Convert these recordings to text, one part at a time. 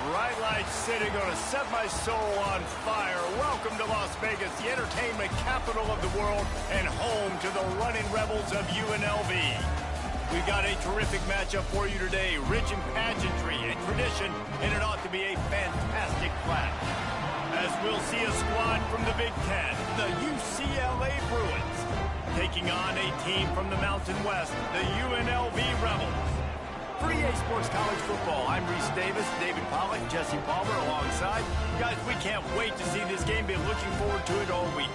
Bright light city gonna set my soul on fire. Welcome to Las Vegas, the entertainment capital of the world and home to the running rebels of UNLV. We've got a terrific matchup for you today, rich in pageantry and tradition, and it ought to be a fantastic clash. As we'll see a squad from the Big Ten, the UCLA Bruins, taking on a team from the Mountain West, the UNLV Rebels. For EA Sports College Football, I'm Reese Davis, David Pollack, Jesse Palmer alongside. Guys, we can't wait to see this game. Been looking forward to it all week.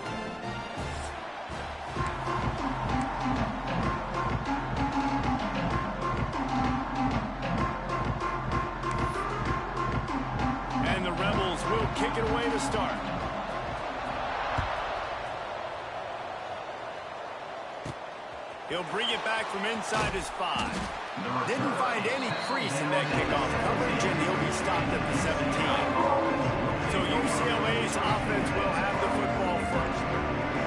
And the Rebels will kick it away to start. He'll bring it back from inside his 5. Didn't find any crease in that kickoff coverage, and he'll be stopped at the 17. So UCLA's offense will have the football first.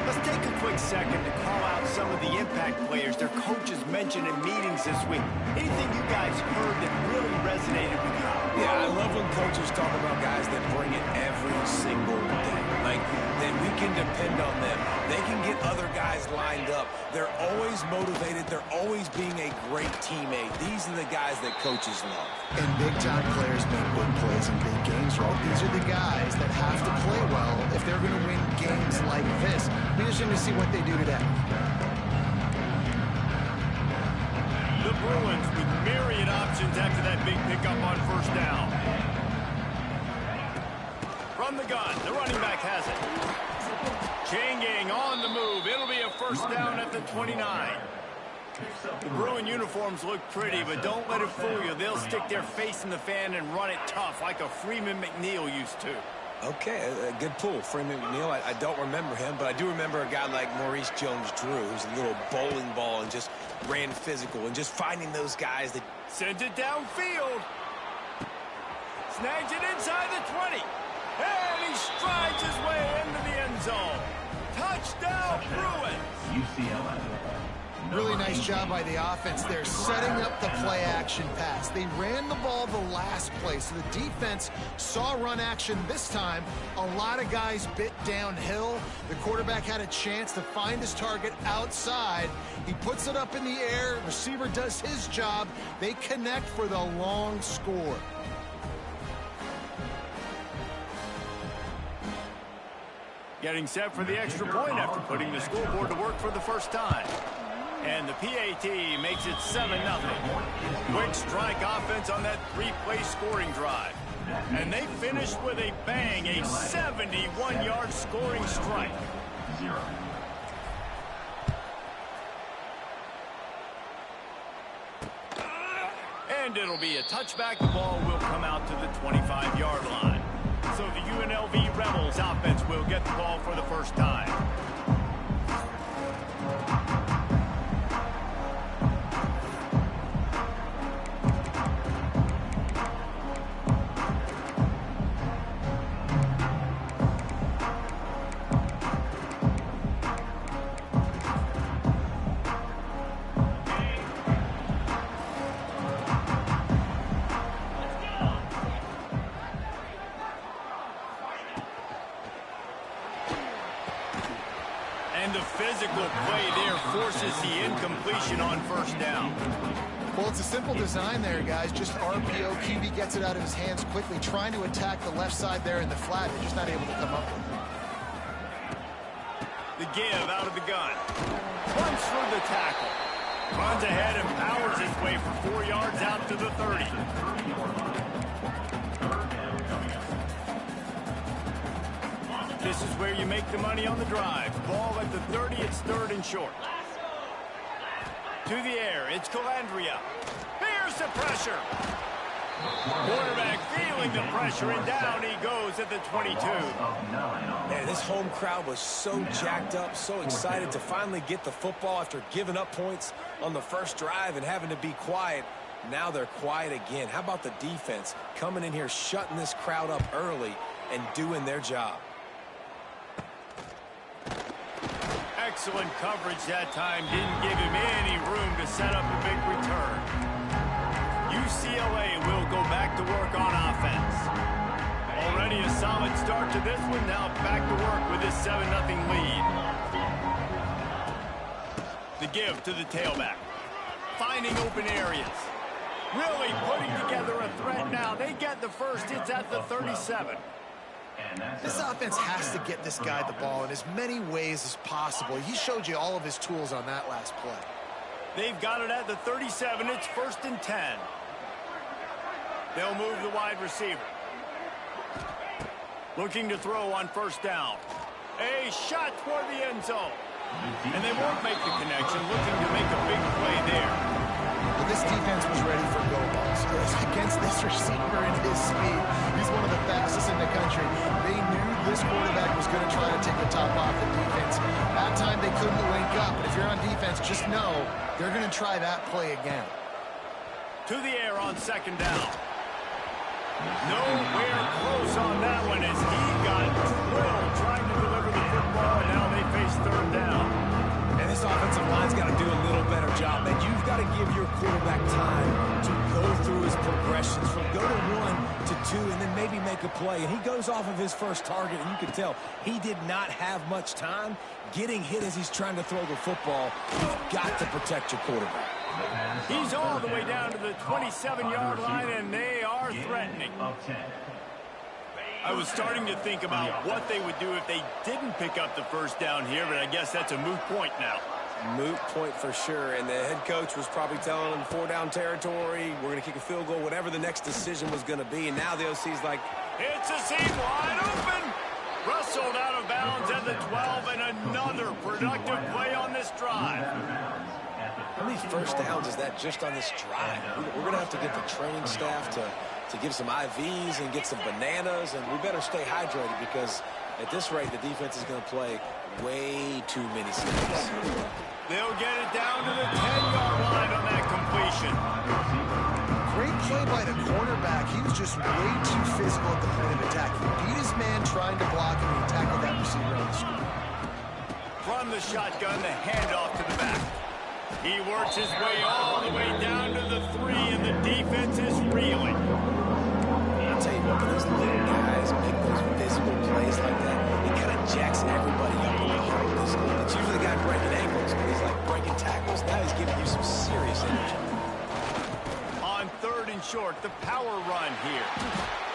Let's take a quick second to call out some of the impact players their coaches mentioned in meetings this week. Anything you guys heard that really resonated with you? Yeah, I love when coaches talk about guys that bring it every single day. Like, that we can depend on them. They can get other guys lined up. They're always motivated. They're always being a great teammate. These are the guys that coaches love. And big-time players make big plays in big games, right? These are the guys that have to play well if they're going to win games like this. Be interesting to see what they do today. The Bruins with myriad options after that big pickup on first down. From the gun, the running back has it. Chain gang on the move. It'll be a first down at the 29. The Bruin uniforms look pretty, but don't let it fool you. They'll stick their face in the fan and run it tough like a Freeman McNeil used to. Okay, a good pull. Freeman McNeil, I don't remember him, but I do remember a guy like Maurice Jones-Drew, who's a little bowling ball and just ran physical, and just finding those guys that... Sends it downfield. Snags it inside the 20. And he strides his way into the end zone. Touchdown, Bruins! UCLA. Really nice job by the offense there, setting up the play-action pass. They ran the ball the last play, so the defense saw run action this time. A lot of guys bit downhill. The quarterback had a chance to find his target outside. He puts it up in the air. Receiver does his job. They connect for the long score. Getting set for the extra point after putting the scoreboard to work for the first time. And the PAT makes it 7-0. Quick strike offense on that 3-play scoring drive. And they finished with a bang, a 71-yard scoring strike. And it'll be a touchback. The ball will come out to the 25-yard line. So the UNLV Rebels offense will get the ball for the first time. And the physical play there forces the incompletion on first down. Well, it's a simple design there, guys. Just RPO. QB gets it out of his hands quickly, trying to attack the left side there in the flat. They're just not able to come up with it. The give out of the gun. Runs through the tackle. Runs ahead and powers his way for 4 yards out to the 30. This is where you make the money on the drive. Ball at the 30, it's 3rd and short. To the air, it's Calandria. Here's the pressure. Quarterback feeling the pressure, and down he goes at the 22. Man, this home crowd was so jacked up, so excited to finally get the football after giving up points on the first drive and having to be quiet. Now they're quiet again. How about the defense coming in here, shutting this crowd up early and doing their job? Excellent coverage that time. Didn't give him any room to set up a big return. UCLA will go back to work on offense. Already a solid start to this one. Now back to work with this 7-0 lead. The give to the tailback. Finding open areas. Really putting together a threat now. They get the first. It's at the 37. This offense has to get this guy the ball in as many ways as possible. He showed you all of his tools on that last play. They've got it at the 37. It's 1st and 10. They'll move the wide receiver. Looking to throw on 1st down. A shot toward the end zone. And they won't make the connection. Looking to make a big play there. But this defense was ready for go balls. Against this receiver and his speed, he's one of the fastest in the country. They knew this quarterback was going to try to take the top off the defense. That time they couldn't link up. But if you're on defense, just know they're going to try that play again. To the air on 2nd down. Nowhere close on that one as he got drilled trying to deliver the football, and now they face 3rd down. And this offensive line's got to do a little better job. Man, you've got to give your quarterback time to go through his progressions from go to 1 to 2 and then maybe make a play. And he goes off of his first target, and you can tell he did not have much time getting hit as he's trying to throw the football. You've got to protect your quarterback. He's all the way down to the 27-yard line, and they are threatening. I was starting to think about what they would do if they didn't pick up the 1st down here, but I guess that's a moot point now. Moot point for sure, and the head coach was probably telling them 4-down territory, we're going to kick a field goal, whatever the next decision was going to be, and now the OC's like... It's a seam wide open! Rustled out of bounds at the 12, and another productive play on this drive. How many 1st downs is that just on this drive? We're going to have to get the training staff to give some IVs and get some bananas, and we better stay hydrated because at this rate, the defense is going to play way too many snaps. They'll get it down to the 10-yard line on that completion. Great play by the cornerback. He was just way too physical at the point of attack. He beat his man trying to block him, and he tackled that receiver on the screen. From the shotgun, the handoff to the back. He works his way all the way down to the 3, and the defense is reeling. I'll tell you what, when those little guys make those physical plays like that, it kind of jacks everybody up a little bit. It's usually the guy breaking ankles, but he's like breaking tackles. Now he's giving you some serious energy. On 3rd and short, the power run here.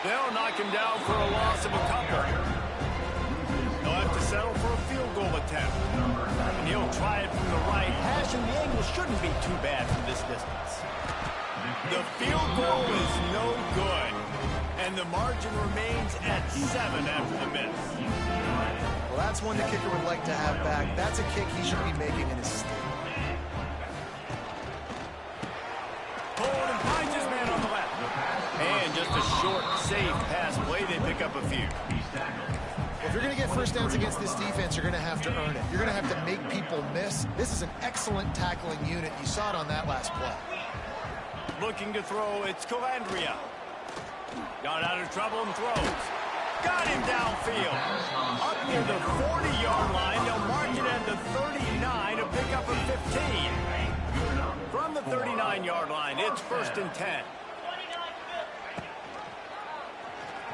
They'll knock him down for a loss of a couple. He'll have to settle for a field goal attempt. And he'll try it from the right hash, and the angle shouldn't be too bad from this distance. The field goal is no good, and the margin remains at 7 after the miss. Well, that's one the kicker would like to have back. That's a kick he should be making in his state. Hold and finds his man on the left. And just a short, safe pass play. They pick up a few. If you're going to get 1st downs against this defense, you're going to have to earn it. You're going to have to make people miss. This is an excellent tackling unit. You saw it on that last play. Looking to throw, it's Calandria. Got out of trouble and throws. Got him downfield. Up near the 40-yard line. They'll mark it at the 39 to pick up a 15. From the 39-yard line, it's 1st and 10.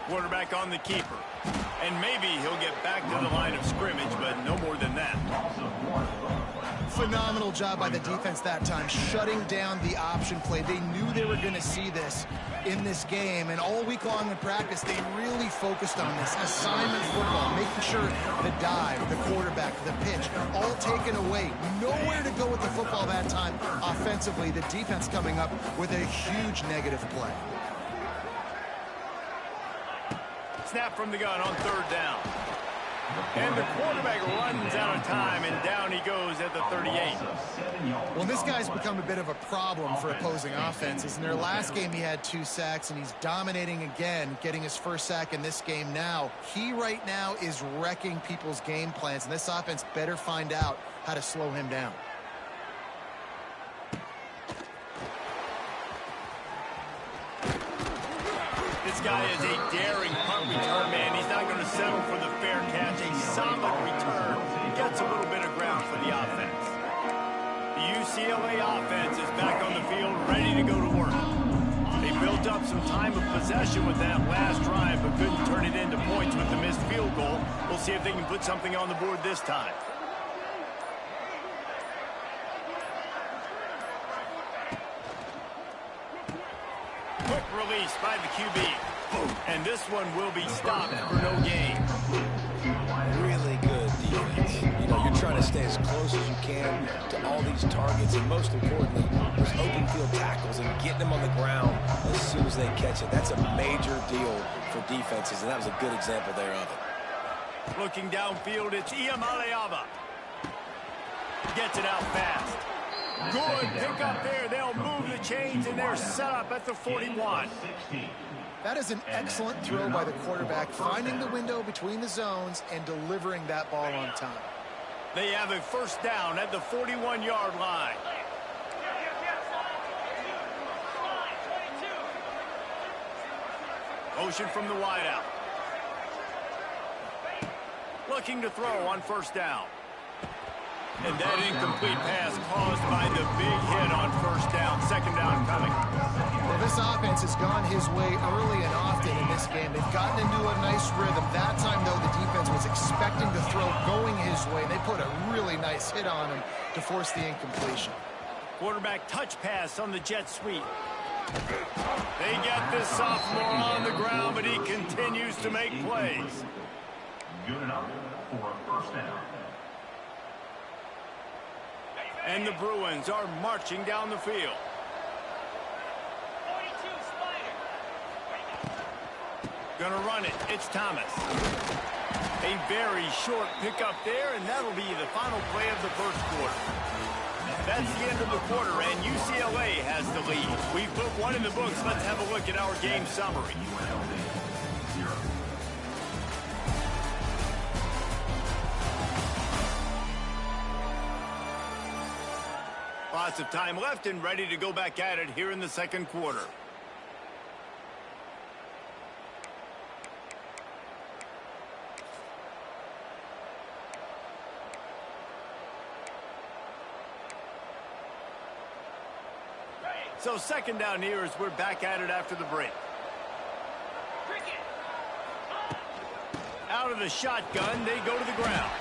Quarterback on the keeper. And maybe he'll get back to the line of scrimmage, but no more than that. Phenomenal job by the defense that time, shutting down the option play. They knew they were going to see this in this game, and all week long in practice, they really focused on this. Assignment football, making sure the dive, the quarterback, the pitch, all taken away. Nowhere to go with the football that time. Offensively, the defense coming up with a huge negative play. Snap from the gun on third down. And the quarterback runs out of time, and down he goes at the 38. Well, this guy's become a bit of a problem for opposing offenses. In their last game, he had 2 sacks, and he's dominating again, getting his first sack in this game now. He right now is wrecking people's game plans, and this offense better find out how to slow him down. This guy is a daring punt return man. He's not going to settle for the fair catch. A solid return. Gets a little bit of ground for the offense. The UCLA offense is back on the field, ready to go to work. They built up some time of possession with that last drive, but couldn't turn it into points with the missed field goal. We'll see if they can put something on the board this time. Quick release by the QB. And this one will be stopped for no gain. Really good defense. You know, you're trying to stay as close as you can to all these targets, and most importantly, those open field tackles and getting them on the ground as soon as they catch it. That's a major deal for defenses, and that was a good example there of it. Looking downfield, it's Iamaleava. Gets it out fast. Good pick up there. They'll move the chains, and they're set up at the 41. That is an excellent throw by the quarterback, finding the window between the zones and delivering that ball on time. They have a first down at the 41-yard line. Motion from the wideout. Looking to throw on first down. And that incomplete pass caused by the big hit on first down. Second down coming. Well, this offense has gone his way early and often in this game. They've gotten into a nice rhythm. That time, though, the defense was expecting the throw going his way. They put a really nice hit on him to force the incompletion. Quarterback touch pass on the jet sweep. They get this sophomore on the ground, but he continues to make plays. Good enough for a first down. And the Bruins are marching down the field. Gonna run it. It's Thomas. A very short pickup there, and that'll be the final play of the first quarter. That's the end of the quarter, and UCLA has the lead. We've put one in the books. Let's have a look at our game summary. Lots of time left and ready to go back at it here in the second quarter. So second down here as we're back at it after the break. Out of the shotgun, they go to the ground.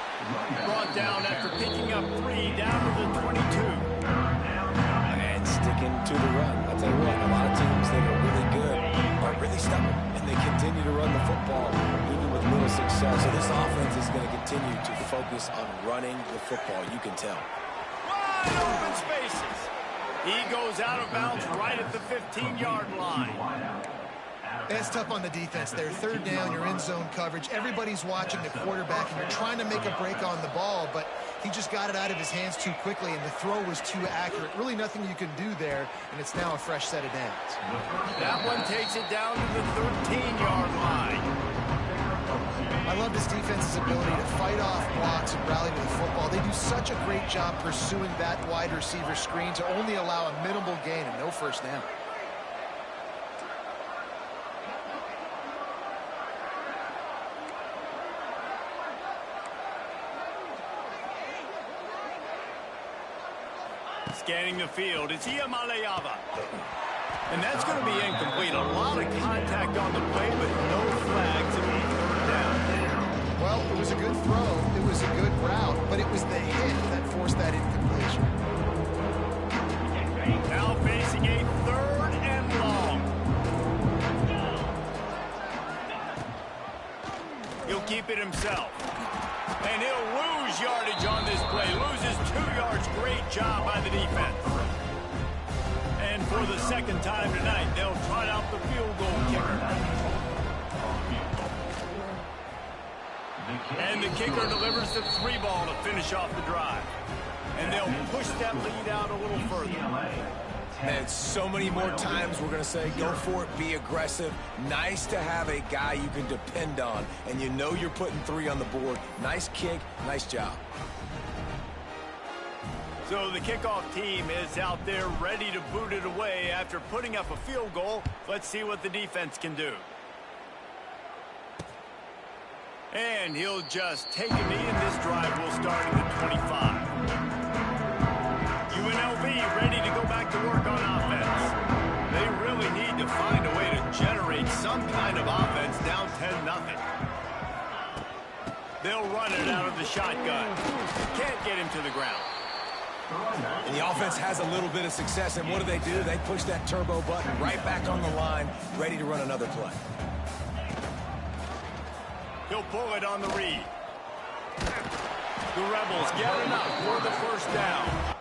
Brought down after picking up 3 down to the 22. And sticking to the run. I'll tell you what, a lot of teams that are really good are really stubborn, and they continue to run the football even with little success. So this offense is going to continue to focus on running the football. You can tell. Wide open spaces. He goes out of bounds right at the 15-yard line. That's tough on the defense there. Third down, you're in zone coverage. Everybody's watching the quarterback, and you're trying to make a break on the ball, but he just got it out of his hands too quickly, and the throw was too accurate. Really nothing you can do there, and it's now a fresh set of downs. That one takes it down to the 13-yard line. I love this defense's ability to fight off blocks and rally to the football. They do such a great job pursuing that wide receiver screen to only allow a minimal gain and no first down. Scanning the field, it's Iamaleava. And that's going to be incomplete. A lot of contact on the play, but no flags. It'll be third down. Well, it was a good throw. It was a good route, but it was the hit that forced that incompletion. Now facing a 3rd and long. He'll keep it himself. And he'll lose yardage on this play. Loses 2 yards. Great job by the defense. And for the 2nd time tonight, they'll trot out the field goal kicker. And the kicker delivers the 3 ball to finish off the drive. And they'll push that lead out a little further. And so many more times we're going to say, go for it, be aggressive. Nice to have a guy you can depend on, and you know you're putting 3 on the board. Nice kick, nice job. So the kickoff team is out there ready to boot it away after putting up a field goal. Let's see what the defense can do. And he'll just take a knee, and this drive will start at the 25. UNLV ready to go back to work on offense. They really need to find a way to generate some kind of offense down 10-0. They'll run it out of the shotgun. Can't get him to the ground. And the offense has a little bit of success, and what do? They push that turbo button right back on the line, ready to run another play. He'll pull it on the read. The Rebels get enough for the 1st down.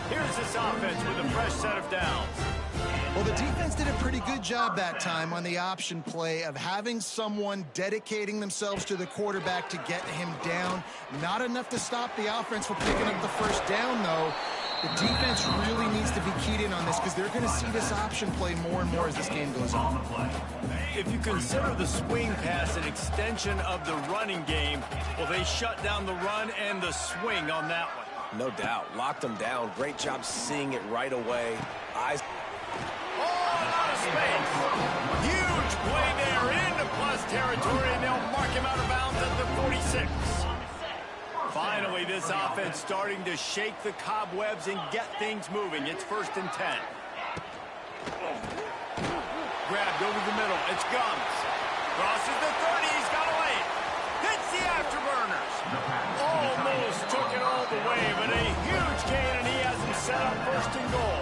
Here's this offense with a fresh set of downs. Well, the defense did a pretty good job that time on the option play of having someone dedicating themselves to the quarterback to get him down. Not enough to stop the offense from picking up the 1st down, though. The defense really needs to be keyed in on this because they're going to see this option play more and more as this game goes on. If you consider the swing pass an extension of the running game, well, they shut down the run and the swing on that one. No doubt. Locked them down. Great job seeing it right away. Eyes. Oh, a lot of space. Huge play there into plus territory, and they'll mark him out of bounds at the 46. Finally, this offense starting to shake the cobwebs and get things moving. It's 1st and 10. Grabbed over the middle. It's Gums. Crosses the 30. He's got away. Hits the afterburners. Almost took it all the way, but a huge gain, and he has him set up 1st and goal.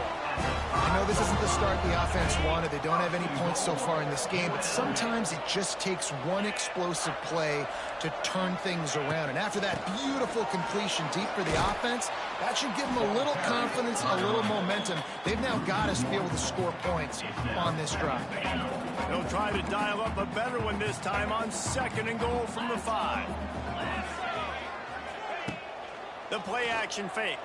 I know this isn't the start the offense wanted. They don't have any points so far in this game, but sometimes it just takes one explosive play to turn things around. And after that beautiful completion deep for the offense, that should give them a little confidence, a little momentum. They've now got us to be able to score points on this drive. They'll try to dial up a better one this time on 2nd and goal from the 5. The play action fake.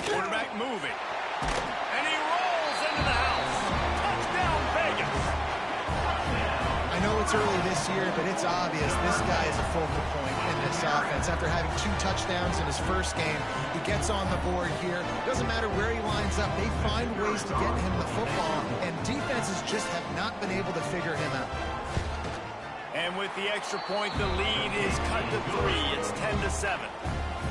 Quarterback moving. And he rolls into the house. Touchdown, Vegas. I know it's early this year, but it's obvious this guy is a focal point in this offense. After having 2 touchdowns in his first game, he gets on the board here. Doesn't matter where he lines up. They find ways to get him the football, and defenses just have not been able to figure him out. And with the extra point, the lead is cut to 3. It's 10-7.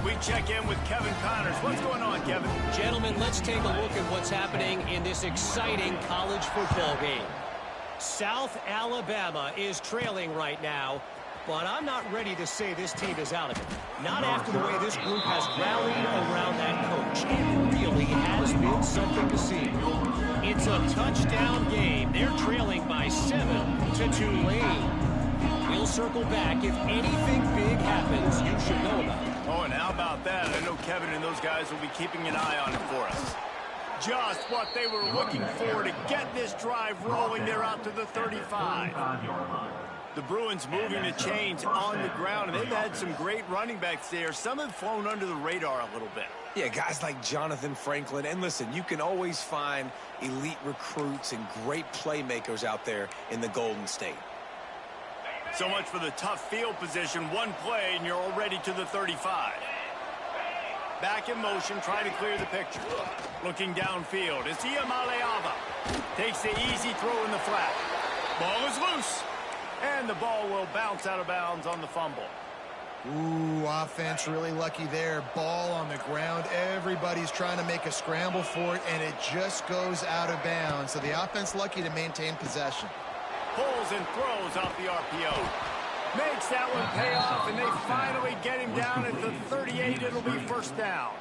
We check in with Kevin Connors. What's going on, Kevin? Gentlemen, let's take a look at what's happening in this exciting college football game. South Alabama is trailing right now, but I'm not ready to say this team is out of it. Not after the way this group has rallied around that coach. It really has been something to see. It's a touchdown game. They're trailing by 7 to Tulane. We'll circle back. If anything big happens, you should know about it. Oh, and how about that? I know Kevin and those guys will be keeping an eye on it for us. Just what they were looking for to get this drive rolling. They're out to the 35. The Bruins moving the chains on the ground, and they've had some great running backs there. Some have flown under the radar a little bit. Yeah, guys like Jonathan Franklin. And listen, you can always find elite recruits and great playmakers out there in the Golden State. So much for the tough field position. One play, and you're already to the 35. Back in motion, trying to clear the picture. Looking downfield. It's Iamaleava. Takes the easy throw in the flat. Ball is loose. And the ball will bounce out of bounds on the fumble. Ooh, offense really lucky there. Ball on the ground. Everybody's trying to make a scramble for it, and it just goes out of bounds. So the offense lucky to maintain possession. Pulls and throws off the RPO. Makes that one pay off, and they finally get him down at the 38. It'll be 1st down.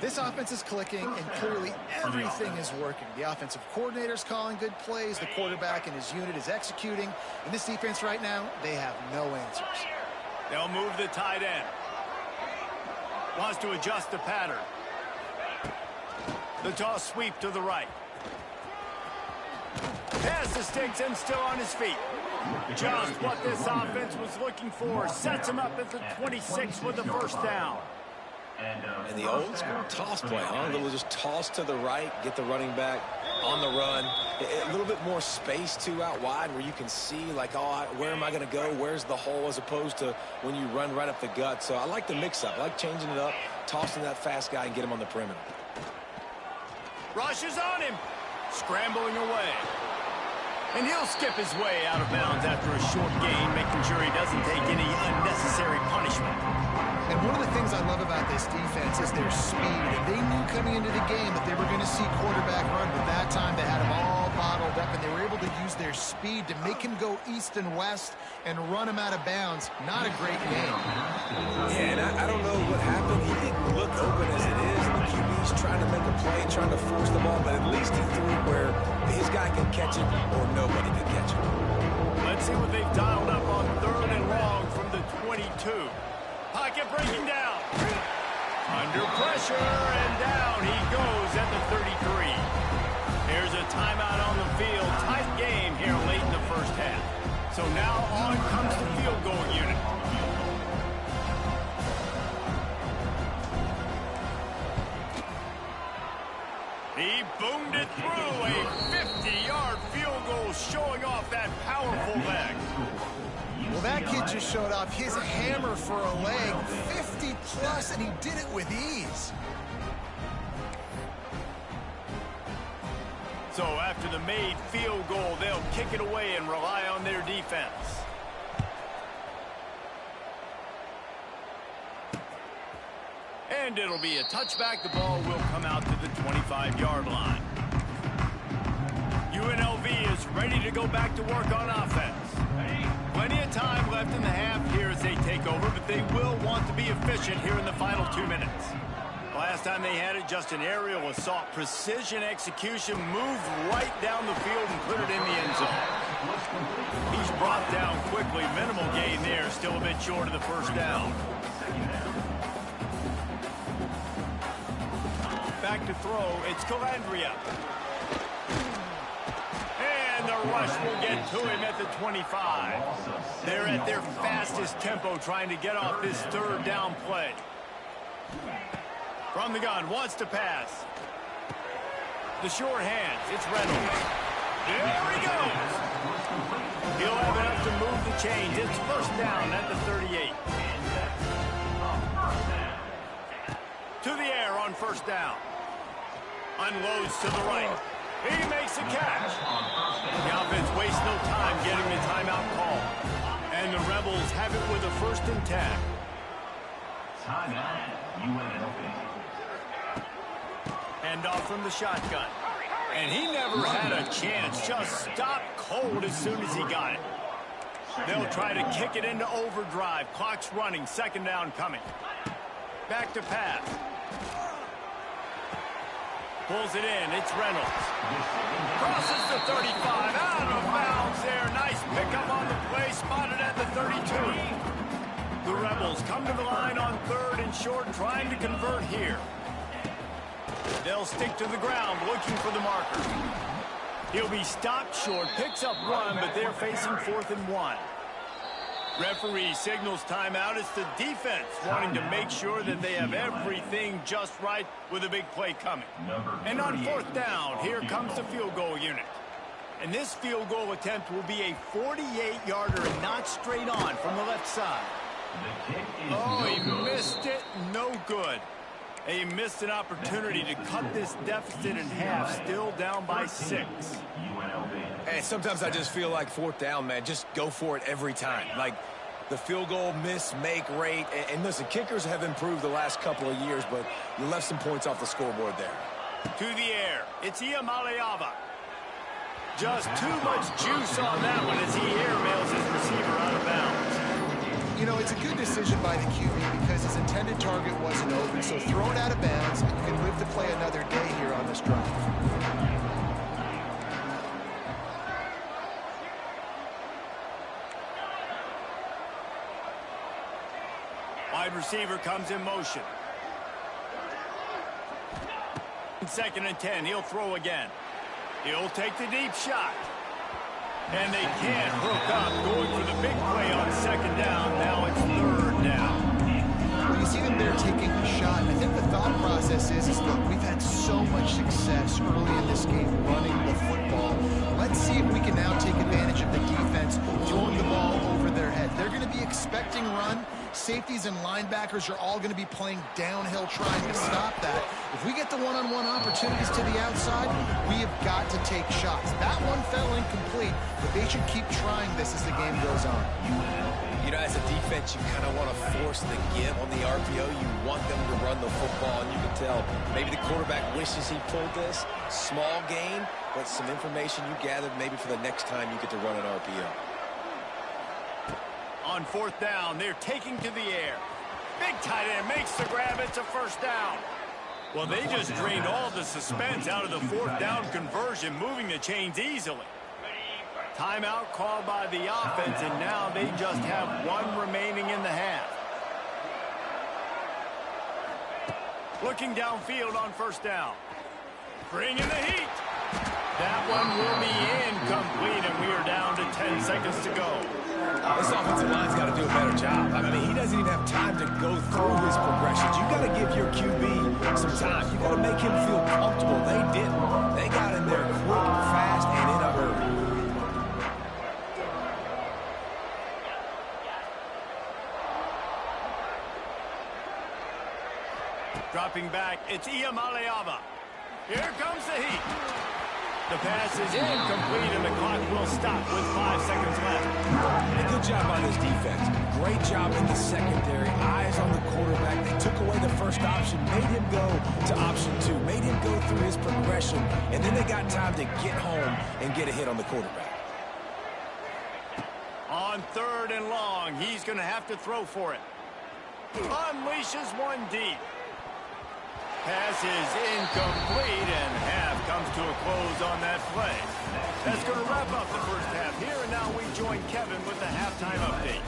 This offense is clicking, and clearly everything is working. The offensive coordinator's calling good plays. The quarterback and his unit is executing. And this defense right now, they have no answers. They'll move the tight end. Wants to adjust the pattern. The toss sweep to the right. Pass to sticks and still on his feet. Just what this offense was looking for. Sets him up at the 26 with the 1st down. And the old school toss play, huh? A little just toss to the right, get the running back on the run. A little bit more space, too, out wide where you can see, like, oh, where am I going to go? Where's the hole? As opposed to when you run right up the gut. So I like the mix-up. I like changing it up, tossing that fast guy and get him on the perimeter. Rushes on him. Scrambling away. And he'll skip his way out of bounds after a short gain, making sure he doesn't take any unnecessary punishment. And one of the things I love about this defense is their speed. And they knew coming into the game that they were going to see quarterback run, but that time they had him all bottled up, and they were able to use their speed to make him go east and west and run him out of bounds. Not a great game. Yeah, and I don't know what happened. He didn't look open as it is, and the QB's trying to make a play, trying to force the ball, but at least he threw it where his guy can catch it or nobody can catch it. Let's see what they've dialed up on 3rd and long from the 22. Pocket breaking down. Under pressure, and down he goes at the 33. There's a timeout on the field. Tight game here late in the 1st half. So now on comes the field goal unit. He boomed it through. A 50-yard field goal showing off that powerful leg. Well, that kid just showed off his hammer for a leg, 50+, and he did it with ease. So after the made field goal, they'll kick it away and rely on their defense. And it'll be a touchback. The ball will come out to the 25-yard line. UNLV is ready to go back to work on offense. Plenty of time left in the half here as they take over, but they will want to be efficient here in the final 2 minutes. Last time they had it, just an aerial assault. Precision execution, moved right down the field and put it in the end zone. He's brought down quickly. Minimal gain there, still a bit short of the first down. Back to throw, it's Calandria. And the rush will get to him at the 25. They're at their fastest tempo trying to get off this third down play. From the gun, wants to pass. The short hands, it's Reynolds. There he goes. He'll have enough to move the chains. It's first down at the 38. To the air on first down. Unloads to the right. He makes a catch. The offense wastes no time getting the timeout call. And the Rebels have it with a 1st and 10. Timeout, UNLV. Hand off from the shotgun. And he never had a chance. Just stopped cold as soon as he got it. They'll try to kick it into overdrive. Clock's running. 2nd down coming. Back to pass. Pulls it in. It's Reynolds. Crosses the 35. Out of bounds there. Nice pickup on the play. Spotted at the 32. The Rebels come to the line on 3rd and short, trying to convert here. They'll stick to the ground, looking for the marker. He'll be stopped short, picks up 1, but they're facing 4th and 1. Referee signals timeout. It's the defense wanting to make sure that they have everything just right with a big play coming. And on 4th down, here comes the field goal unit. And this field goal attempt will be a 48-yarder and not straight on from the left side. Oh, he missed it. No good. He missed an opportunity to cut this deficit in half, still down by 6. Hey, sometimes I just feel like 4th down, man. Just go for it every time. Like the field goal miss, make rate. And listen, kickers have improved the last couple of years, but you left some points off the scoreboard there. To the air. It's Iamaleava. Just too much juice on that one as he airmails his receiver out of bounds. You know, it's a good decision by the QB because his intended target wasn't open, so throw it out of bounds, and you can live to play another day here on this drive. Wide receiver comes in motion. 2nd and 10, he'll throw again. He'll take the deep shot. And they can't hook up, going for the big play on 2nd down. Now it's 3rd down. Well, you see them there taking the shot. I think the thought process is look, we've had so much success early in this game running the football. Let's see if we can now take advantage of the defense throwing the ball over their head. They're going to be expecting run. Safeties and linebackers are all going to be playing downhill trying to stop that. If we get the one-on-one opportunities to the outside, we have got to take shots. That one fell incomplete, but they should keep trying this as the game goes on. You know, as a defense, you kind of want to force the give on the RPO. You want them to run the football, and you can tell maybe the quarterback wishes he pulled this. Small gain, but some information you gathered maybe for the next time you get to run an RPO. On 4th down, they're taking to the air. Big tight end makes the grab. It's a 1st down. Well, they just drained all the suspense out of the 4th down conversion, moving the chains easily. Timeout called by the offense, and now they just have 1 remaining in the half. Looking downfield on 1st down. Bring in the heat. That one will be incomplete, and we are down to 10 seconds to go. This offensive line's got to do a better job. I mean, he doesn't even have time to go through his progressions. You got to give your QB some time. You got to make him feel comfortable. They didn't. They got in there quick, fast, and in a hurry. Dropping back, it's Iamaleava. Here comes the heat. The pass is incomplete, and the clock will stop with 5 seconds left. A good job by this defense. Great job in the secondary. Eyes on the quarterback. They took away the first option, made him go to option 2, made him go through his progression, and then they got time to get home and get a hit on the quarterback. On 3rd and long, he's going to have to throw for it. Unleashes one deep. Pass is incomplete, and half comes to a close on that play. That's going to wrap up the first half here, and now we join Kevin with the halftime update.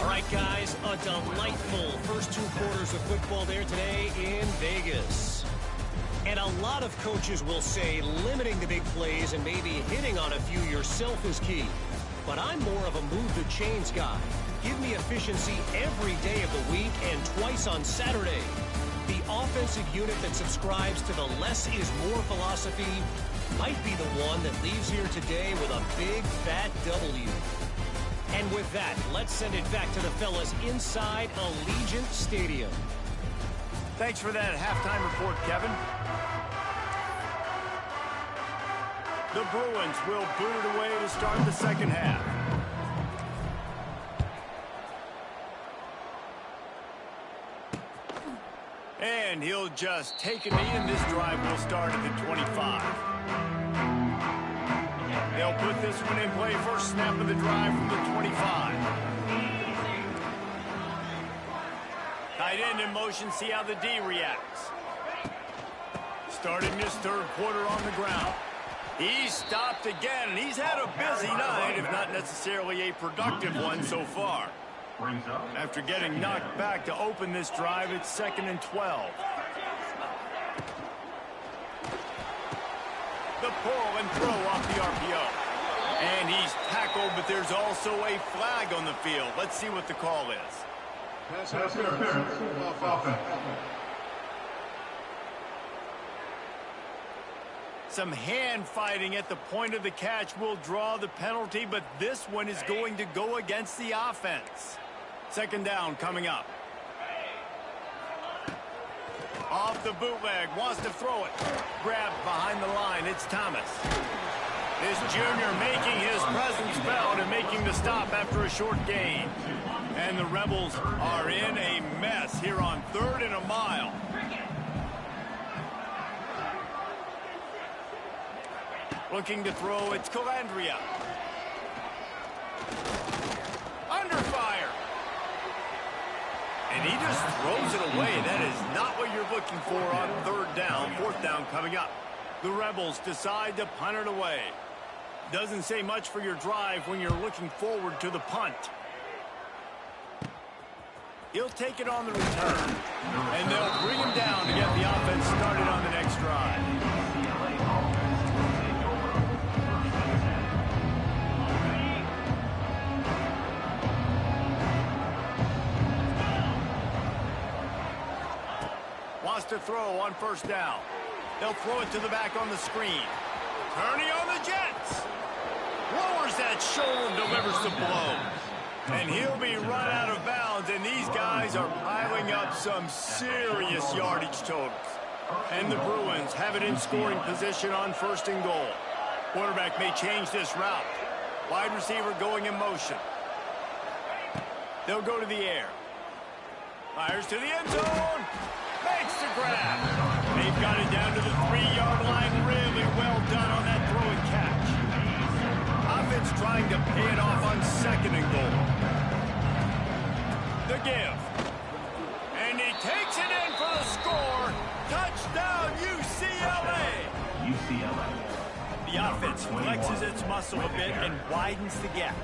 All right, guys, a delightful first 2 quarters of football there today in Vegas. And a lot of coaches will say limiting the big plays and maybe hitting on a few yourself is key. But I'm more of a move the chains guy. Give me efficiency every day of the week and twice on Saturday. The offensive unit that subscribes to the less is more philosophy might be the one that leaves here today with a big fat W. And with that, let's send it back to the fellas inside Allegiant Stadium. Thanks for that halftime report, Kevin. The Bruins will boot it away to start the second half. And he'll just take a knee, and this drive will start at the 25. They'll put this one in play. First snap of the drive from the 25. Tight end in motion. See how the D reacts. Starting this 3rd quarter on the ground. He's stopped again, and he's had a busy night, if not necessarily a productive one so far. After getting knocked back to open this drive, it's 2nd and 12. The pull and throw off the RPO. And he's tackled, but there's also a flag on the field. Let's see what the call is. Pass interference. Offense. Some hand fighting at the point of the catch will draw the penalty, but this one is going to go against the offense. 2nd down coming up. Off the bootleg, wants to throw it. Grabbed behind the line, it's Thomas. This junior making his presence felt and making the stop after a short gain. And the Rebels are in a mess here on 3rd and a mile. Looking to throw, it's Calandria. Under fire. And he just throws it away. That is not what you're looking for on 3rd down. 4th down coming up. The Rebels decide to punt it away. Doesn't say much for your drive when you're looking forward to the punt. He'll take it on the return. And they'll bring him down to get the offense started on the next drive. Wants to throw on 1st down. They'll throw it to the back on the screen. Kearney on the Jets. Lowers that shoulder, delivers the blow. And he'll be run out of bounds, and these guys are piling up some serious yardage totals. And the Bruins have it in scoring position on 1st and goal. Quarterback may change this route. Wide receiver going in motion. They'll go to the air. Fires to the end zone. Makes the grab. They've got it down to the 3-yard line. Really well done on that throw and catch. Offense trying to pay it off on 2nd and goal. The give. And he takes it in for the score. Touchdown, UCLA. UCLA. The offense flexes its muscle a bit and widens the gap.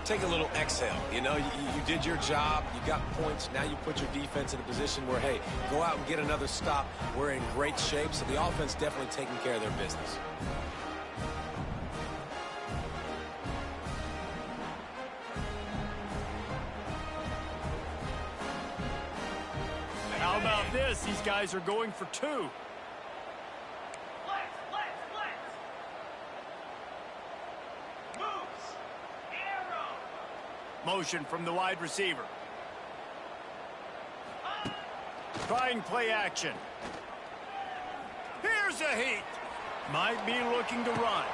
Take a little exhale. You know, you did your job. You got points. Now you put your defense in a position where, hey, go out and get another stop. We're in great shape, so the offense definitely taking care of their business. How about this? These guys are going for 2. Motion from the wide receiver. Trying play action. Here's a heat. Might be looking to run.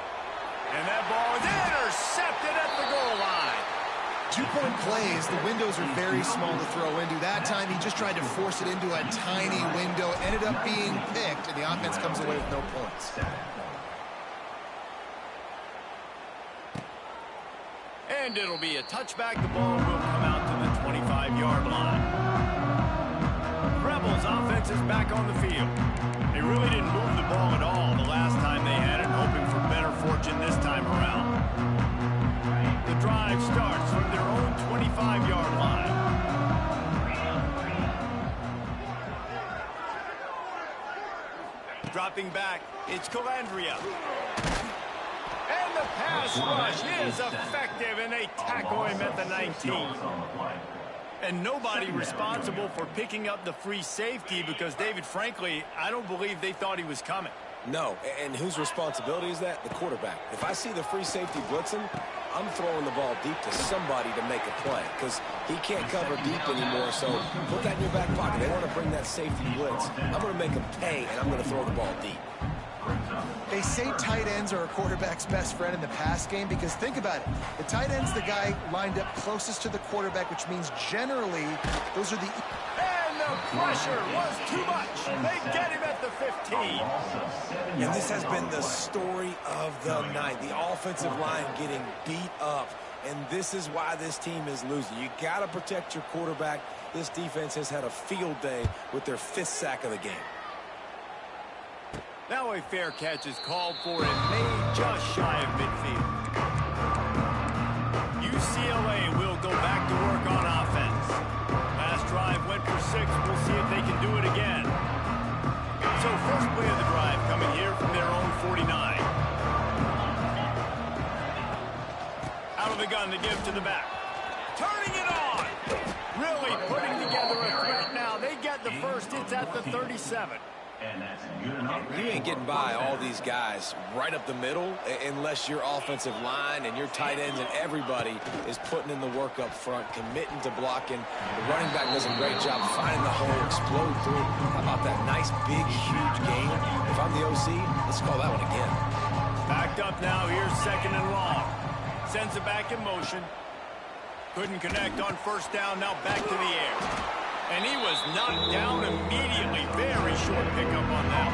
And that ball is intercepted at the goal line. 2-point plays, the windows are very small to throw into. That time, he just tried to force it into a tiny window. Ended up being picked, and the offense comes away with no points. And it'll be a touchback. The ball will come out to the 25-yard line. Rebels offense is back on the field. They really didn't move the ball at all the last time they had it, hoping for better fortune this time around. The drive starts from their own 25-yard line. Dropping back, it's Calandria. And the pass rush is effective, and they tackle him at the 19. And nobody responsible for picking up the free safety because, David, frankly, I don't believe they thought he was coming. No, and whose responsibility is that? The quarterback. If I see the free safety blitzing, I'm throwing the ball deep to somebody to make a play because he can't cover deep anymore, so put that in your back pocket. They want to bring that safety blitz. I'm going to make them pay, and I'm going to throw the ball deep. They say tight ends are a quarterback's best friend in the pass game because think about it. The tight end's the guy lined up closest to the quarterback, which means generally those are the... And the pressure was too much. They get him at the 15. And this has been the story of the night. The offensive line getting beat up. And this is why this team is losing. You got to protect your quarterback. This defense has had a field day with their 5th sack of the game. Now a fair catch is called for and made just shy of midfield. UCLA will go back to work on offense. Last drive went for 6. We'll see if they can do it again. So first play of the drive coming here from their own 49. Out of the gun to give to the back. Turning it on. Really putting together a threat now. They get the first. It's at the 37. And that's good enough. You ain't getting by all these guys right up the middle unless your offensive line and your tight ends and everybody is putting in the work up front, committing to blocking. The running back does a great job finding the hole, explode through. How about that nice, big, huge game? If I'm the OC, let's call that one again. Backed up now. Here's 2nd and long. Sends it back in motion. Couldn't connect on first down. Now back to the air. And he was knocked down immediately. Very short pickup on that.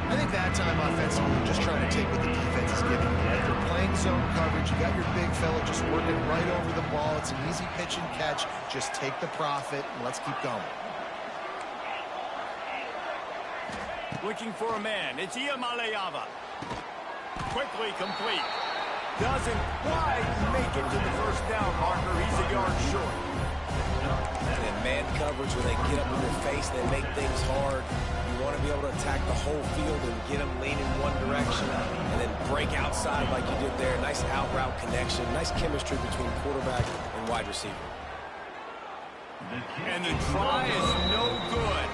I think that time offensively, you're just trying to take what the defense is giving you. Right? They're playing zone coverage. You got your big fella just working right over the ball. It's an easy pitch and catch. Just take the profit, and let's keep going. Looking for a man. It's Iamaleava. Quickly complete. Doesn't quite make it to the first down marker. He's a yard short. And in man coverage, when they get up in your face, they make things hard. You want to be able to attack the whole field and get them leaning one direction and then break outside like you did there. Nice out route connection. Nice chemistry between quarterback and wide receiver. And the try is no good.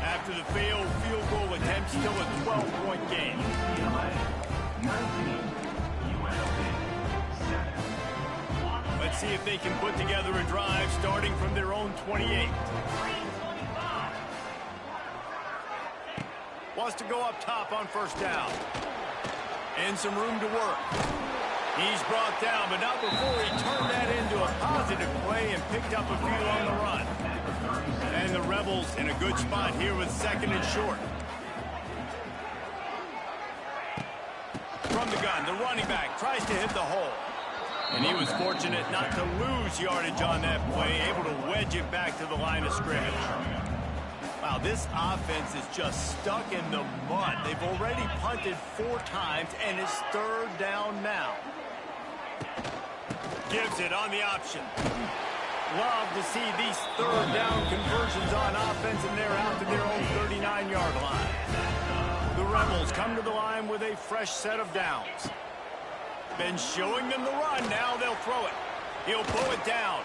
After the failed field goal attempt, still a 12-point game. Let's see if they can put together a drive starting from their own 28. Wants to go up top on first down. And some room to work. He's brought down, but not before he turned that into a positive play and picked up a few on the run. And the Rebels in a good spot here with 2nd and short. From the gun, the running back tries to hit the hole. And he was fortunate not to lose yardage on that play, able to wedge it back to the line of scrimmage. Wow, this offense is just stuck in the mud. They've already punted 4 times, and it's 3rd down now. Gives it on the option. Love to see these 3rd down conversions on offense, and they're out to their own 39-yard line. The Rebels come to the line with a fresh set of downs. Been showing them the run. Now they'll throw it. He'll pull it down.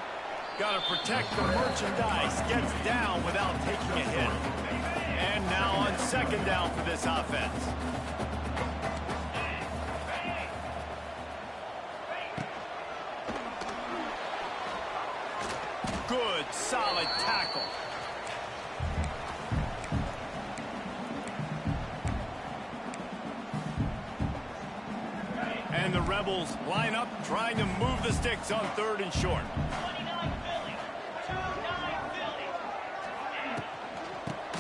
Got to protect the merchandise. Gets down without taking a hit. And now on 2nd down for this offense. Good, solid tackle. And the Rebels line up, trying to move the sticks on 3rd and short.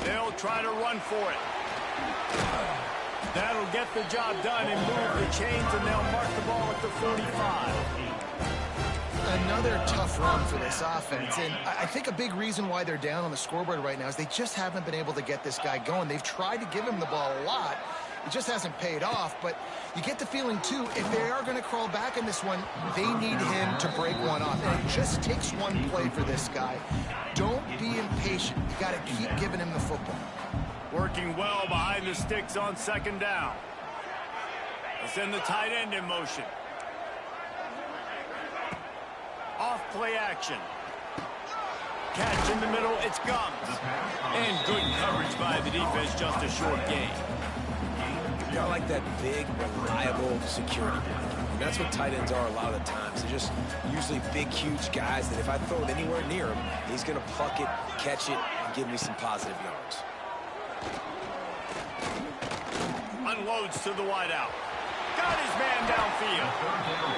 They'll try to run for it. That'll get the job done and move the chains, and they'll mark the ball at the 45. Another tough run for this offense, and I think a big reason why they're down on the scoreboard right now is they just haven't been able to get this guy going. They've tried to give him the ball a lot. It just hasn't paid off, but you get the feeling, too, if they are going to crawl back in this one, they need him to break one off. And it just takes one play for this guy. Don't be impatient. You got to keep giving him the football. Working well behind the sticks on 2nd down. Let's send the tight end in motion. Off play action. Catch in the middle, it's Gums. And good coverage by the defense, just a short gain. I like that big, reliable security blanket. And that's what tight ends are a lot of the times. They're just usually big, huge guys that if I throw it anywhere near him, he's going to pluck it, catch it, and give me some positive yards. Unloads to the wideout. Got his man downfield.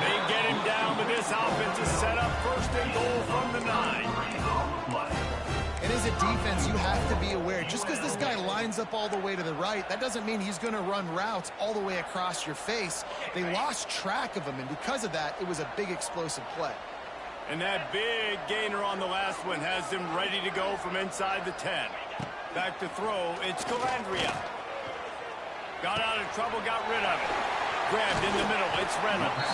They get him down, but this offense is set up 1st and goal from the 9. And as a defense, you have to be aware, just because this guy lines up all the way to the right, that doesn't mean he's going to run routes all the way across your face. They lost track of him, and because of that, it was a big explosive play. And that big gainer on the last one has them ready to go from inside the 10. Back to throw, it's Calandria. Got out of trouble, got rid of it. Grabbed in the middle, it's Reynolds.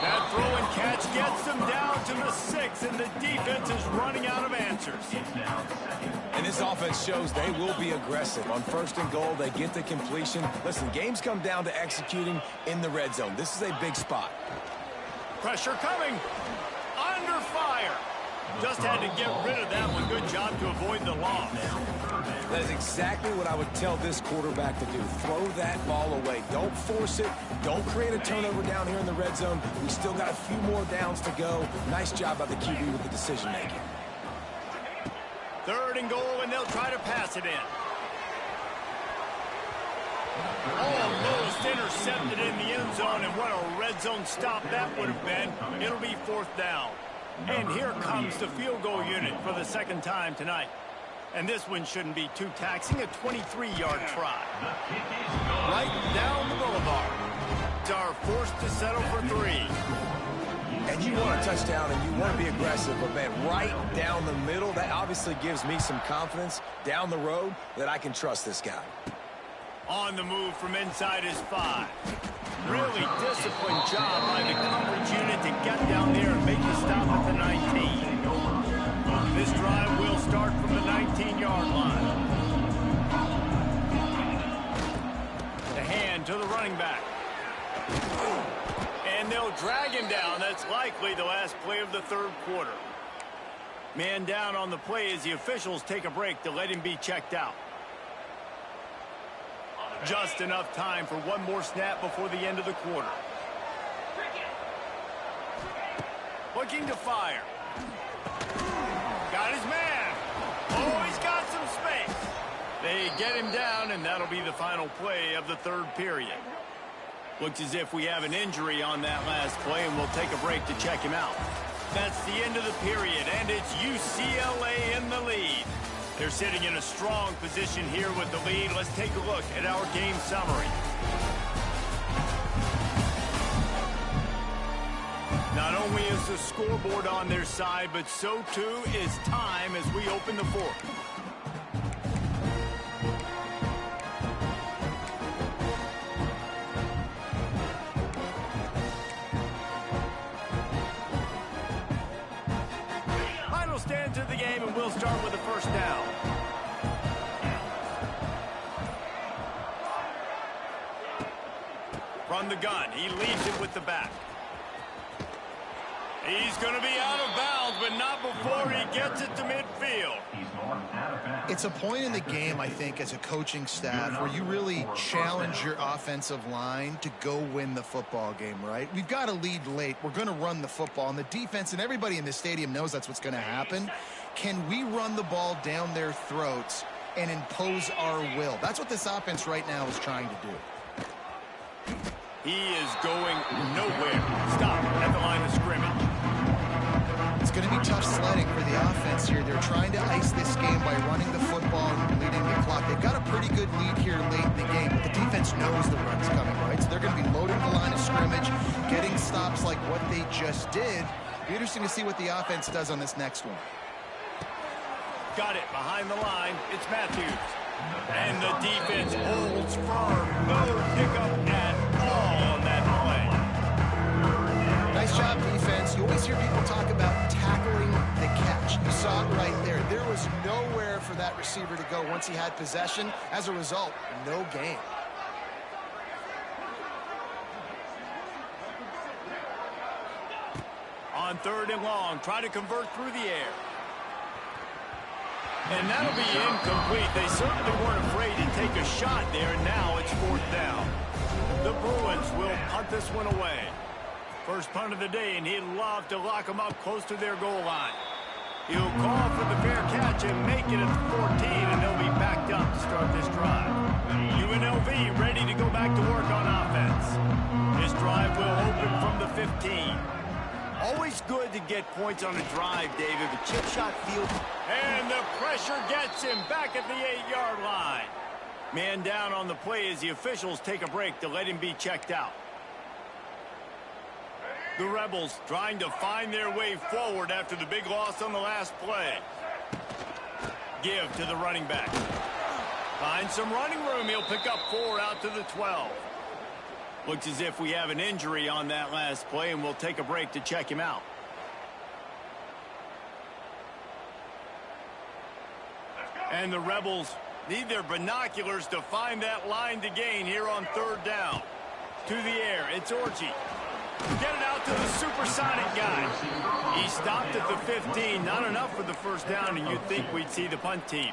That throw and catch gets them down to the 6, and the defense is running out of answers. And this offense shows they will be aggressive. On 1st and goal, they get the completion. Listen, games come down to executing in the red zone. This is a big spot. Pressure coming. Under fire. Just had to get rid of that one. Good job to avoid the loss. That is exactly what I would tell this quarterback to do. Throw that ball away. Don't force it. Don't create a turnover down here in the red zone. We still got a few more downs to go. Nice job by the QB with the decision-making. 3rd and goal, and they'll try to pass it in. Almost intercepted in the end zone, and what a red zone stop that would have been. It'll be 4th down. And here comes the field goal unit for the 2nd time tonight. And this one shouldn't be too taxing, a 23-yard try. Right down the boulevard. Are forced to settle for 3. And you want a touchdown and you want to be aggressive, but man, right down the middle, that obviously gives me some confidence down the road that I can trust this guy. On the move from inside his 5. Really disciplined job by the coverage unit to get down there and make the stop at the 19. This drive will start from the 19-yard line. The hand to the running back. And they'll drag him down. That's likely the last play of the 3rd quarter. Man down on the play as the officials take a break to let him be checked out. Just enough time for one more snap before the end of the quarter. Looking to fire. Got his man. Oh, he's got some space. They get him down, and that'll be the final play of the 3rd period. Looks as if we have an injury on that last play, and we'll take a break to check him out. That's the end of the period, and it's UCLA in the lead. They're sitting in a strong position here with the lead. Let's take a look at our game summary. Not only is the scoreboard on their side, but so too is time as we open the 4th. Final stands of the game, and we'll start with the 1st down. From the gun, he leaves it with the back. He's going to be out of bounds, but not before he gets it to midfield. It's a point in the game, I think, as a coaching staff where you really challenge your offensive line to go win the football game, right? We've got to lead late. We're going to run the football, and the defense and everybody in the stadium knows that's what's going to happen. Can we run the ball down their throats and impose our will? That's what this offense right now is trying to do. He is going nowhere. Stop at the line of scrimmage. It's going to be tough sledding for the offense here. They're trying to ice this game by running the football and leading the clock. They've got a pretty good lead here late in the game, but the defense knows the run's coming, right? So they're going to be loading the line of scrimmage, getting stops like what they just did. Be interesting to see what the offense does on this next one. Got it behind the line. It's Matthews. And the defense holds firm. No pickup at all on that play. Nice job, defense. You always hear people talk about tackling the catch. You saw it right there. There was nowhere for that receiver to go once he had possession. As a result, no gain. On 3rd and long, try to convert through the air. And that'll be incomplete. They certainly weren't afraid to take a shot there, and now it's 4th down. The Bruins will punt this one away. First punt of the day, and he'd love to lock them up close to their goal line. He'll call for the fair catch and make it at the 14, and they'll be backed up to start this drive. UNLV ready to go back to work on offense. This drive will open from the 15. Always good to get points on a drive, David, but chip shot field. And the pressure gets him back at the 8-yard line. Man down on the play as the officials take a break to let him be checked out. The Rebels trying to find their way forward after the big loss on the last play. Give to the running back. Find some running room. He'll pick up 4 out to the 12. Looks as if we have an injury on that last play, and we'll take a break to check him out. And the Rebels need their binoculars to find that line to gain here on 3rd down. To the air, it's Orchie. Get it out to the supersonic guy. He stopped at the 15. Not enough for the first down, and you'd think we'd see the punt team.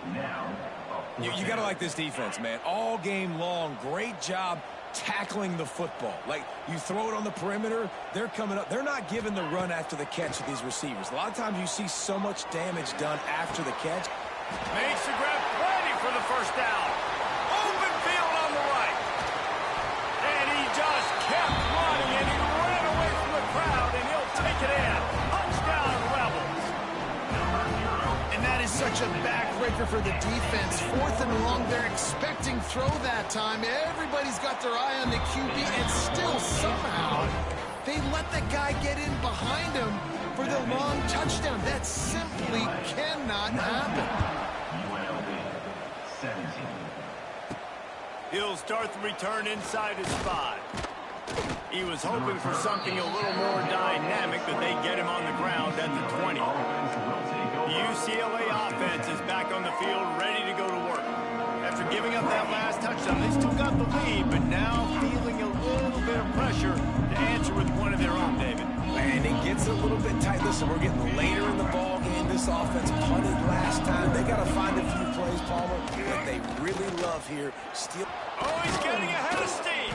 You got to like this defense, man. All game long, great job tackling the football. Like, you throw it on the perimeter, they're coming up. They're not giving the run after the catch to these receivers. A lot of times you see so much damage done after the catch. Makes the grab, ready for the first down. Open field on the right. And he just kept running, and he ran away from the crowd, and he'll take it in. Touchdown, Rebels. And that is such a backbreaker for the defense. 4th and long, they're expecting throw that time. Everybody's got their eye on the QB, and still somehow they let the guy get in behind him for the long touchdown. That simply cannot happen. He'll start the return inside his 5. He was hoping for something a little more dynamic, but they get him on the ground at the 20. The UCLA offense is back on the field, ready to go to work. After giving up that last touchdown, they still got the lead, but now feeling a little bit of pressure to answer with one of their own, David. And it gets a little bit tight. Listen, we're getting later in the ball game. This offense punted last time. They got to find a few plays, Palmer, that they really love here. Oh, he's getting ahead of steam.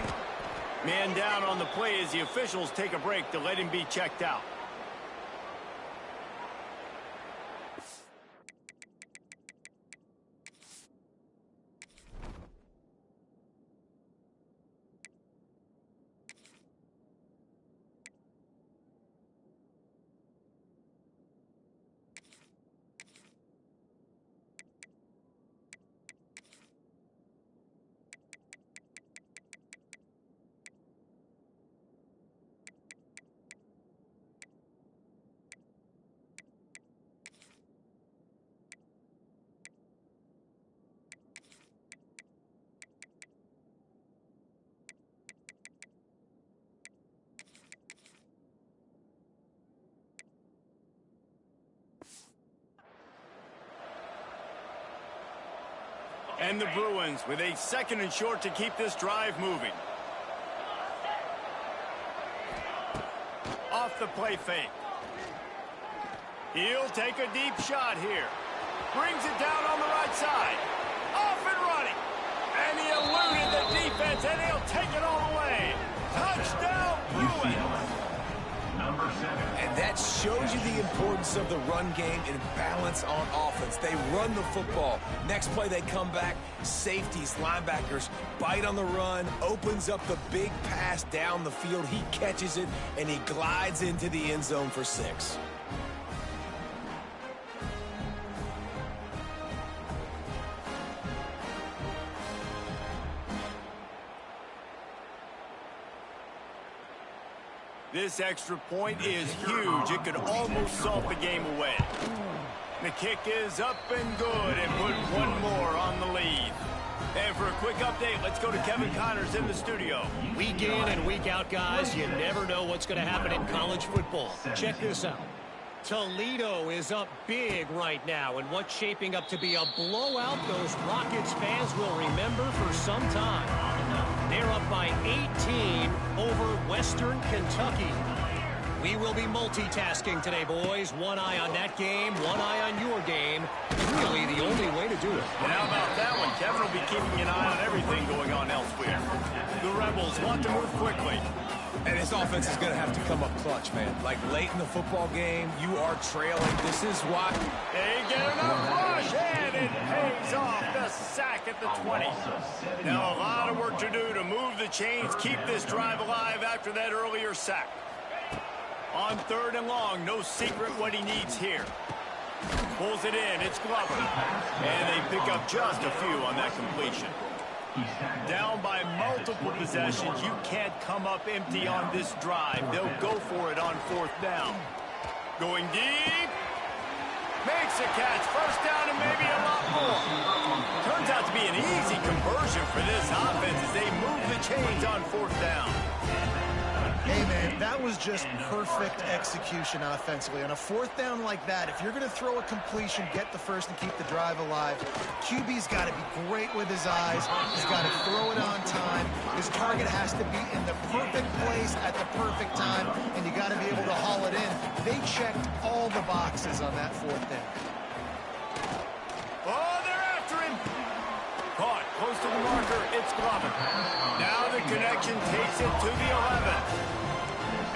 Man down on the play as the officials take a break to let him be checked out. And the Bruins with a 2nd and short to keep this drive moving. Off the play fake. He'll take a deep shot here. Brings it down on the right side. Off and running. And he eluded the defense, and he'll take it all the way. Touchdown, Bruins. number 7. And that shows you the importance of the run game and balance on offense. They run the football. Next play, they come back. Safeties, linebackers, bite on the run, opens up the big pass down the field. He catches it, and he glides into the end zone for 6. This extra point is huge. It could almost salt the game away. The kick is up and good and put one more on the lead. And for a quick update, let's go to Kevin Connors in the studio. Week in and week out, guys, you never know what's going to happen in college football. Check this out. Toledo is up big right now in what's shaping up to be a blowout those Rockets fans will remember for some time. They're up by 18 over Western Kentucky. We will be multitasking today, boys. One eye on that game, one eye on your game. Really the only way to do it. And how about that one? Kevin will be keeping an eye on everything going on elsewhere. The Rebels want to move quickly. And his offense is going to have to come up clutch, man. Like late in the football game, you are trailing. This is why. They get enough rush, and it pays off. The sack at the 20. Now a lot of work to do to move the chains, keep this drive alive after that earlier sack. On 3rd and long, no secret what he needs here. Pulls it in, it's Glover. And they pick up just a few on that completion. Down by multiple possessions, you can't come up empty on this drive. They'll go for it on 4th down. Going deep. Makes a catch. 1st down and maybe a lot more. Turns out to be an easy conversion for this offense as they move the chains on 4th down. Hey, man, that was just perfect execution offensively. On a 4th down like that, if you're going to throw a completion, get the first and keep the drive alive, QB's got to be great with his eyes. He's got to throw it on time. His target has to be in the perfect place at the perfect time, and you got to be able to haul it in. They checked all the boxes on that 4th down. Oh, they're after him. Caught close to the marker. It's Glover. Now the connection takes it to the 11.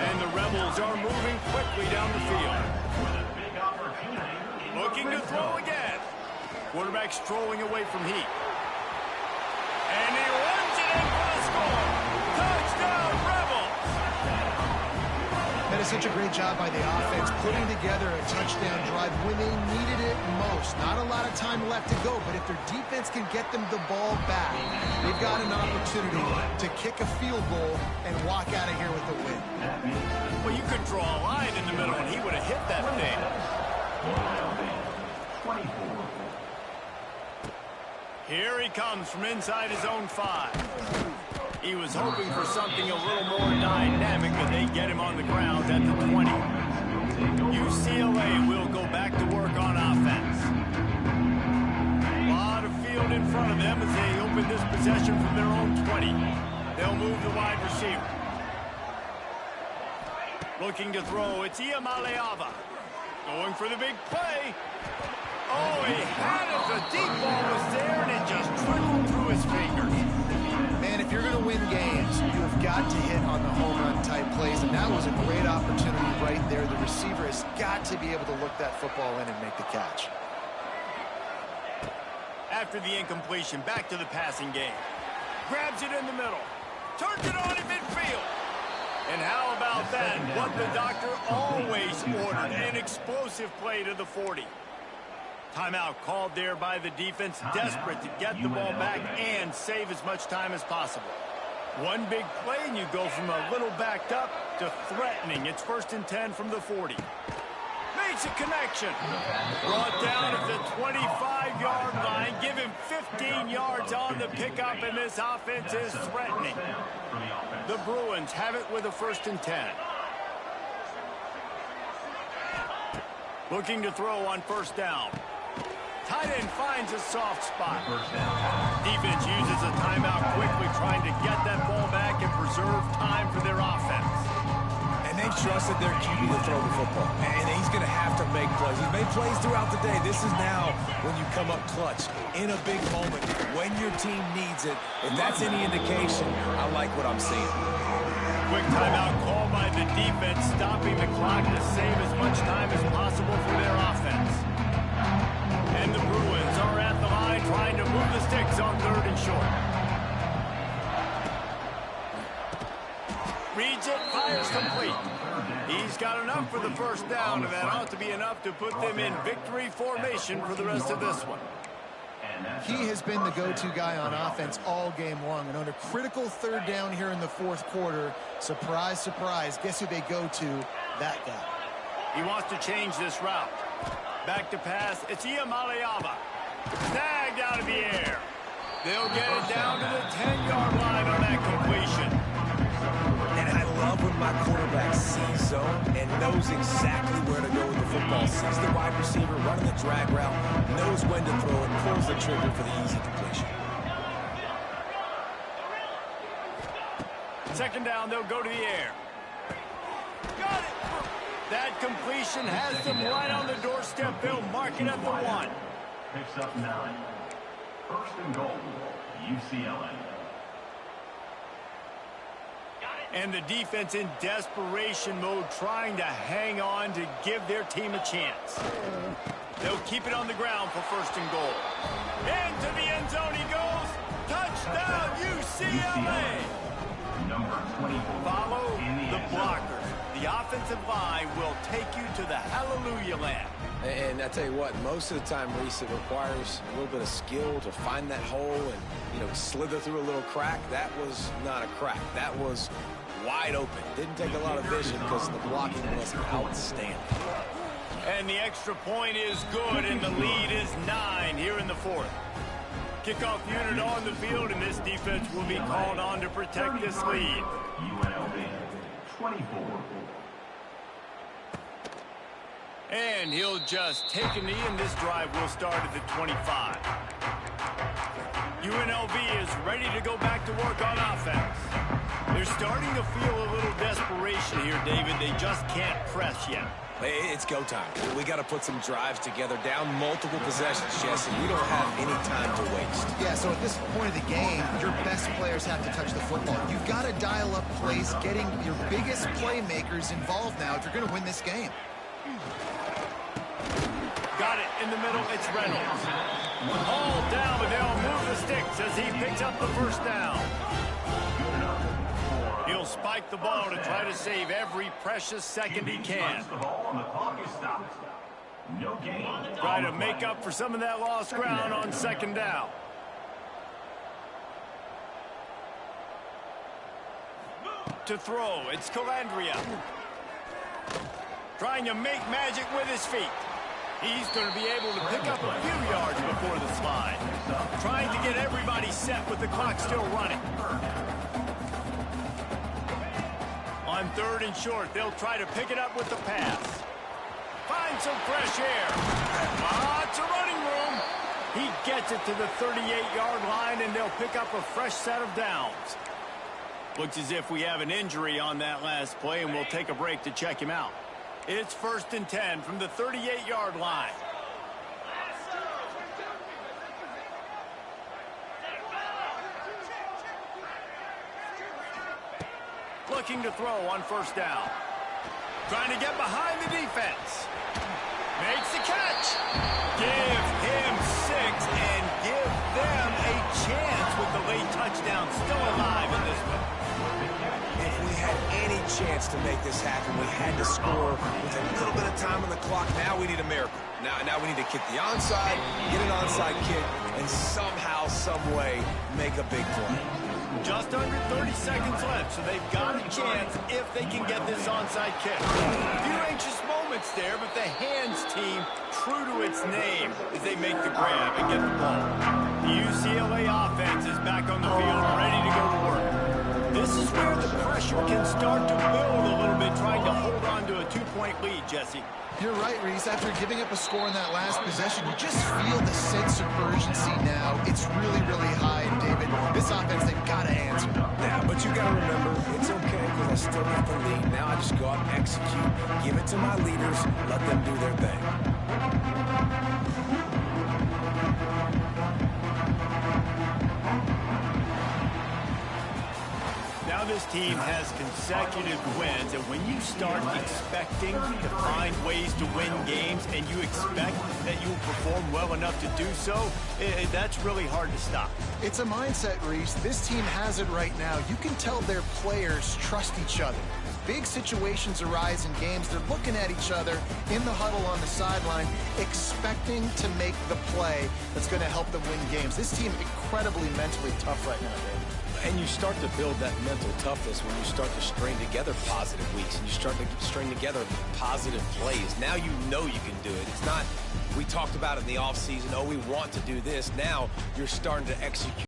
And the Rebels are moving quickly down the field. Looking to throw again. Quarterback strolling away from heat. And he runs it in for the score. Touchdown, Rebels! That is such a great job by the offense, putting together a touchdown drive when they needed it most. Not a lot of time left to go, but if their defense can get them the ball back, they've got an opportunity to kick a field goal and walk out of here with a win. Well, you could draw a line in the middle, and he would have hit that thing. 24. Here he comes from inside his own 5. He was hoping for something a little more dynamic, but they get him on the ground at the 20. UCLA will go back to work on offense. A lot of field in front of them as they open this possession from their own 20. They'll move the wide receiver. Looking to throw, it's Iamaleava. Going for the big play. Oh, he had it. The deep ball was there, and it just trickled through his fingers. Man, if you're going to win games, you've got to hit on the home run type plays, and that was a great opportunity right there. The receiver has got to be able to look that football in and make the catch. After the incompletion, back to the passing game. Grabs it in the middle. Turns it on in midfield. And how about that? What the doctor always ordered, an explosive play to the 40. Timeout called there by the defense, desperate to get the ball back and save as much time as possible. One big play and you go from a little backed up to threatening. It's 1st and 10 from the 40. Makes a connection. Brought down at the 25-yard line. Give him 15 yards on the pickup, and this offense is threatening. The Bruins have it with a 1st and 10. Looking to throw on 1st down. Tight end finds a soft spot. Defense uses a timeout quickly, trying to get that ball back and preserve time for their offense. And they they've trusted their QB to throw the football, and he's going to have to make plays. He's made plays throughout the day. This is now when you come up clutch in a big moment when your team needs it. If that's any indication, I like what I'm seeing. Quick timeout call by the defense, stopping the clock to save as much time as possible for their offense. And the Bruins are at the line trying to move the sticks on 3rd and short. Reads it, fires complete. He's got enough for the first down, and that ought to be enough to put them in victory formation for the rest of this one. He has been the go-to guy on offense all game long, and on a critical 3rd down here in the 4th quarter, surprise, surprise, guess who they go to? That guy. He wants to change this route. Back to pass, it's Iamaleava. Snagged out of the air. They'll get it down to the 10-yard line on that completion. And I love when my quarterback sees zone and knows exactly where to go with the football. Sees the wide receiver running the drag route, knows when to throw it, pulls the trigger for the easy completion. 2nd down, they'll go to the air. Got it! That completion has them right on the doorstep. They'll mark it at the 1. Picks up 9. 1st and goal, UCLA. And the defense in desperation mode, trying to hang on to give their team a chance. They'll keep it on the ground for 1st and goal. Into the end zone he goes. Touchdown, UCLA! Number 24. Follow the blockers. The offensive line will take you to the hallelujah land. And I tell you what, most of the time, Reese, it requires a little bit of skill to find that hole and, slither through a little crack. That was not a crack. That was wide open. Didn't take a lot of vision because the blocking was outstanding. And the extra point is good, and the lead is 9 here in the 4th. Kickoff unit on the field, and this defense will be called on to protect this lead. UNLV, 24. And he'll just take a knee, and this drive will start at the 25. UNLV is ready to go back to work on offense. They're starting to feel a little desperation here, David. They just can't press yet. It's go time. We got to put some drives together, down multiple possessions, Jesse. We don't have any time to waste. Yeah, so at this point of the game, your best players have to touch the football. You've got to dial up plays, getting your biggest playmakers involved now if you're going to win this game. Got it in the middle. It's Reynolds. All down, but they'll move the sticks as he picks up the 1st down. He'll spike the ball to try to save every precious second he can. Try to make up for some of that lost ground on 2nd down. To throw, it's Calandria. Trying to make magic with his feet. He's going to be able to pick up a few yards before the slide. Trying to get everybody set with the clock still running. On 3rd and short, they'll try to pick it up with the pass. Find some fresh air. Lots of running room. He gets it to the 38-yard line, and they'll pick up a fresh set of downs. Looks as if we have an injury on that last play, and we'll take a break to check him out. It's 1st and 10 from the 38-yard line. Looking to throw on 1st down. Trying to get behind the defense. Makes the catch. Give him 6 and give them a chance with the late touchdown still alive in this one. If we had any chance to make this happen, we had to score with a little bit of time on the clock. Now we need a miracle. Now we need to kick the onside, get an onside kick, and somehow, some way, make a big play. Just under 30 seconds left, so they've got a chance if they can get this onside kick. A few anxious moments there, but the hands team, true to its name, as they make the grab and get the ball. The UCLA offense is back on the field, ready to go to work. This is where the pressure can start to build a little bit, trying to hold on to a 2-point lead, Jesse. You're right, Reese. After giving up a score in that last possession, you just feel the sense of urgency now. It's really, really high, David. This offense, they've got to answer. Yeah, but you got to remember, it's okay because I still got the lead. Now I just go out and execute, give it to my leaders, let them do their thing. Now this team has consecutive wins, and when you start expecting to find ways to win games and you expect that you will perform well enough to do so, that's really hard to stop. It's a mindset, Reese. This team has it right now. You can tell their players trust each other. Big situations arise in games. They're looking at each other in the huddle on the sideline, expecting to make the play that's going to help them win games. This team incredibly mentally tough right now, Dave. And you start to build that mental toughness when you start to string together positive weeks and you start to string together positive plays. Now you know you can do it. It's not, we talked about it in the offseason, oh, we want to do this. Now you're starting to execute